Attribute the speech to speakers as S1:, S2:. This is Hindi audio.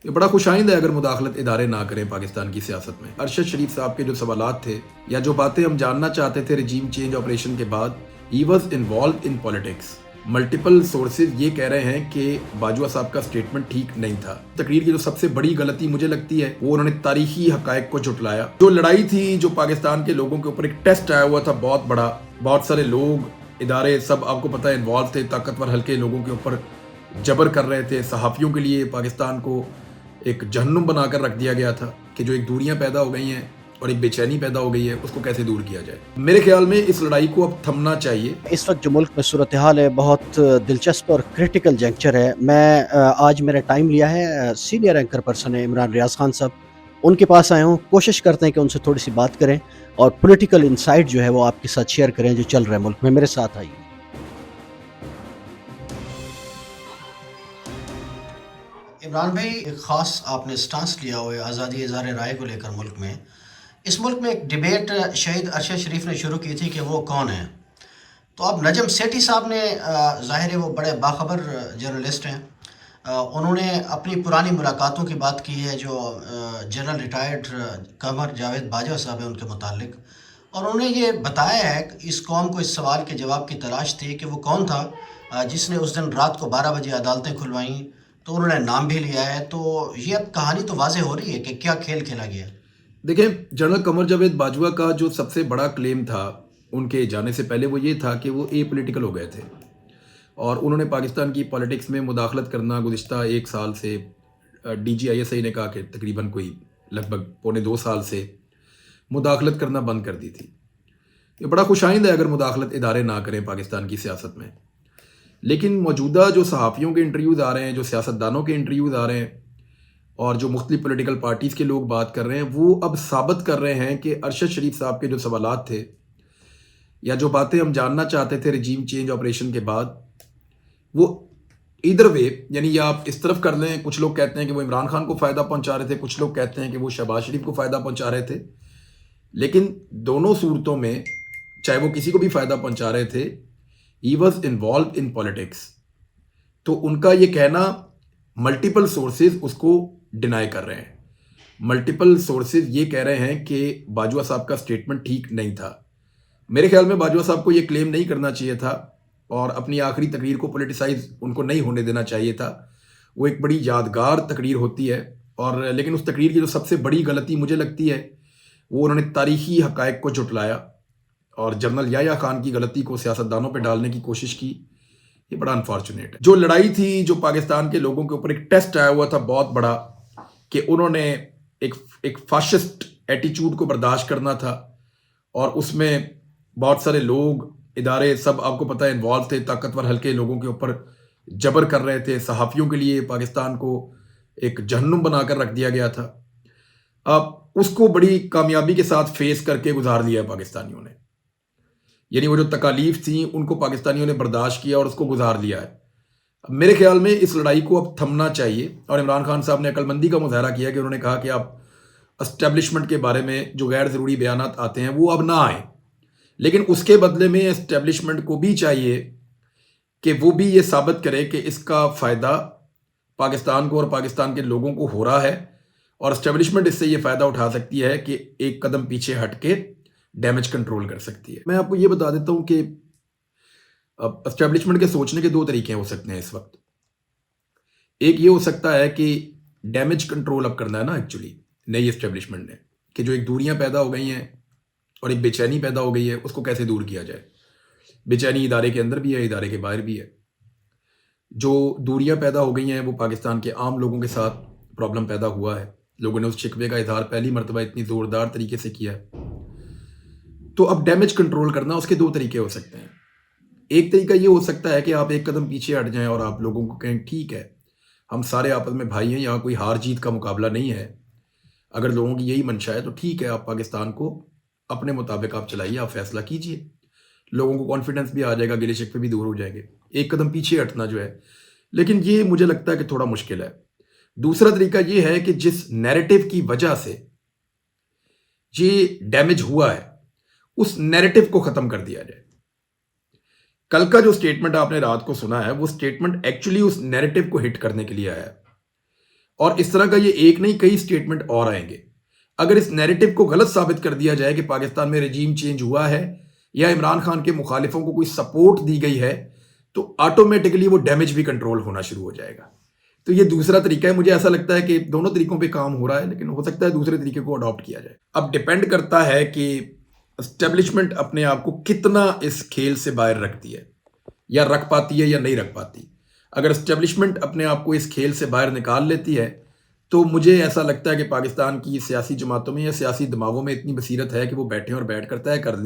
S1: ये बड़ा खुशाइंद है अगर मुदाखलत इदारे ना करें पाकिस्तान की सियासत में। अरशद शरीफ साहब के जो सवालात थे या जो बातें हम जानना चाहते थे रजीम चेंज ऑपरेशन के बाद, he was involve in politics. Multiple sources ये कह रहे हैं कि बाजवा साहब का स्टेटमेंट ठीक नहीं था। तकरीर की जो सबसे बड़ी गलती मुझे लगती है वो उन्होंने तारीखी हकायक को झुटलाया। जो लड़ाई थी, जो पाकिस्तान के लोगों के ऊपर एक टेस्ट आया हुआ था बहुत बड़ा, बहुत सारे लोग, इदारे सब आपको पता है इन्वॉल्व थे, ताकतवर हल्के लोगों के ऊपर जबर कर रहे थे। सहाफ़ियों के लिए पाकिस्तान को एक जहन्नुम बनाकर रख दिया गया था कि जो एक दूरियां पैदा हो गई हैं और एक बेचैनी पैदा हो गई है, उसको कैसे दूर किया जाए। मेरे ख्याल में इस लड़ाई को अब थमना चाहिए।
S2: इस वक्त जो मुल्क में सूरत हाल है बहुत दिलचस्प और क्रिटिकल जंक्चर है। मैं आज मेरा टाइम लिया है, सीनियर एंकर पर्सन है इमरान रियाज खान साहब, उनके पास आया हूँ। कोशिश करते हैं कि उनसे थोड़ी सी बात करें और पॉलिटिकल इंसाइट जो है वो आपके साथ शेयर करें जो चल रहा है मुल्क में। मेरे साथ आइए। इमरान भाई, एक ख़ास आपने स्टांस लिया हुआ है आज़ादी इज़हार राय को लेकर मुल्क में। इस मुल्क में एक डिबेट शहीद अरशद शरीफ ने शुरू की थी कि वो कौन है। तो अब नजम सेठी साहब ने, ज़ाहिर है वो बड़े बाखबर जर्नलिस्ट हैं, उन्होंने अपनी पुरानी मुलाकातों की बात की है जो जनरल रिटायर्ड कमर जावेद बाजवा साहब हैं उनके मुतालिक, और उन्होंने ये बताया है कि इस कौम को इस सवाल के जवाब की तलाश थी कि वो कौन था जिसने उस दिन रात को 12 बजे अदालतें खुलवाईं। तो उन्होंने नाम भी लिया है। तो ये अब कहानी तो वाज़ेह हो रही है कि क्या खेल खेला गया।
S1: देखें, जनरल कमर जावेद बाजवा का जो सबसे बड़ा क्लेम था उनके जाने से पहले वो ये था कि वो ए पोलिटिकल हो गए थे और उन्होंने पाकिस्तान की पॉलिटिक्स में मुदाखलत करना गुज़िश्ता 1 साल से, DGISI ने कहा कि तकरीबन कोई लगभग पौने 2 साल से मुदाखलत करना बंद कर दी थी। ये बड़ा खुशाइंद है अगर मुदाखलत इदारे ना करें पाकिस्तान की सियासत में। लेकिन मौजूदा जो सहाफ़ियों के इंटरव्यूज़ आ रहे हैं, जो सियासतदानों के इंटरव्यूज़ आ रहे हैं और जो मुख्तलिफ पॉलिटिकल पार्टीज़ के लोग बात कर रहे हैं, वो अब साबित कर रहे हैं कि अरशद शरीफ साहब के जो सवालात थे या जो बातें हम जानना चाहते थे रजीम चेंज ऑपरेशन के बाद, वो इधर वे, यानी या आप इस तरफ कर लें, कुछ लोग कहते हैं कि वो इमरान खान को फ़ायदा पहुंचा रहे थे, कुछ लोग कहते हैं कि वो शहबाज शरीफ को फ़ायदा पहुंचा रहे थे। लेकिन दोनों सूरतों में, चाहे वो किसी को भी फ़ायदा पहुंचा रहे थे, he was involve in politics. तो उनका ये कहना, मल्टीपल सोर्सेज उसको डिनाई कर रहे हैं। मल्टीपल सोर्सेज ये कह रहे हैं कि बाजवा साहब का स्टेटमेंट ठीक नहीं था। मेरे ख्याल में बाजवा साहब को ये क्लेम नहीं करना चाहिए था और अपनी आखिरी तकरीर को पोलिटिसाइज उनको नहीं होने देना चाहिए था। वो एक बड़ी यादगार तकरीर होती है और लेकिन उस तकरीर की जो सबसे बड़ी गलती मुझे लगती है वो उन्होंने तारीखी हकायक को झुटलाया और जनरल याह्या खान की गलती को सियासतदानों पर डालने की कोशिश की। ये बड़ा अनफॉर्चुनेट है। जो लड़ाई थी, जो पाकिस्तान के लोगों के ऊपर एक टेस्ट आया हुआ था बहुत बड़ा कि उन्होंने एक फाशिस्ट एटीट्यूड को बर्दाश्त करना था और उसमें बहुत सारे लोग, इदारे सब आपको पता है इन्वॉल्व थे, ताकतवर हल्के लोगों के ऊपर जबर कर रहे थे। सहाफ़ियों के लिए पाकिस्तान को एक जहन्नुम बनाकर रख दिया गया था। अब उसको बड़ी कामयाबी के साथ फेस करके गुजार लिया है पाकिस्तानियों ने, यानी वो जो तकालीफ थी उनको पाकिस्तानियों ने बर्दाश्त किया और उसको गुजार लिया है। मेरे ख्याल में इस लड़ाई को अब थमना चाहिए और इमरान खान साहब ने अक्लमंदी का मुजाहरा किया कि उन्होंने कहा कि आप एस्टेब्लिशमेंट के बारे में जो गैर ज़रूरी बयानात आते हैं वो अब ना आए, लेकिन उसके बदले में एस्टेब्लिशमेंट को भी चाहिए कि वो भी ये साबित करे कि इसका फ़ायदा पाकिस्तान को और पाकिस्तान के लोगों को हो रहा है और एस्टेब्लिशमेंट इससे ये फ़ायदा उठा सकती है कि एक कदम पीछे हट के डैमेज कंट्रोल कर सकती है। मैं आपको ये बता देता हूँ कि अब एस्टेब्लिशमेंट के सोचने के 2 तरीके हो सकते हैं इस वक्त। एक ये हो सकता है कि डैमेज कंट्रोल अब करना है ना एक्चुअली नई एस्टेब्लिशमेंट ने, कि जो एक दूरियां पैदा हो गई हैं और एक बेचैनी पैदा हो गई है, उसको कैसे दूर किया जाए। बेचैनी इदारे के अंदर भी है, इदारे के बाहर भी है। जो दूरियां पैदा हो गई हैं वो पाकिस्तान के आम लोगों के साथ प्रॉब्लम पैदा हुआ है। लोगों ने उस शिकवे का इजहार पहली मरतबा इतनी ज़ोरदार तरीके से किया है। तो अब डैमेज कंट्रोल करना, उसके 2 तरीके हो सकते हैं। एक तरीका ये हो सकता है कि आप एक कदम पीछे हट जाएं और आप लोगों को कहें ठीक है, हम सारे आपस में भाई हैं, यहाँ कोई हार जीत का मुकाबला नहीं है। अगर लोगों की यही मंशा है तो ठीक है, आप पाकिस्तान को अपने मुताबिक आप चलाइए, आप फैसला कीजिए। लोगों को कॉन्फिडेंस भी आ जाएगा, गिले शिकवे भी दूर हो जाएंगे। एक कदम पीछे हटना जो है, लेकिन ये मुझे लगता है कि थोड़ा मुश्किल है। दूसरा तरीका ये है कि जिस नैरेटिव की वजह से ये डैमेज हुआ है उस नैरेटिव को ख़त्म कर दिया जाए। कल का जो स्टेटमेंट आपने रात को सुना है वो स्टेटमेंट एक्चुअली उस नैरेटिव को हिट करने के लिए आया है और इस तरह का ये एक नहीं कई स्टेटमेंट और आएंगे। अगर इस नैरेटिव को गलत साबित कर दिया जाए कि पाकिस्तान में रजीम चेंज हुआ है या इमरान खान के मुखालिफों को कोई सपोर्ट दी गई है, तो ऑटोमेटिकली वो डैमेज भी कंट्रोल होना शुरू हो जाएगा। तो ये दूसरा तरीका है। मुझे ऐसा लगता है कि दोनों तरीकों पे काम हो रहा है, लेकिन हो सकता है दूसरे तरीके को अडॉप्ट किया जाए। अब डिपेंड करता है कि एस्टेब्लिशमेंट अपने आप को कितना इस खेल से बाहर रखती है, या रख पाती है या नहीं रख पाती। अगर एस्टेब्लिशमेंट अपने आप को इस खेल से बाहर निकाल लेती है, तो मुझे ऐसा लगता है कि पाकिस्तान की सियासी जमातों में या सियासी दिमागों में इतनी बसीरत है कि वो बैठें और बैठ कर तय कर लें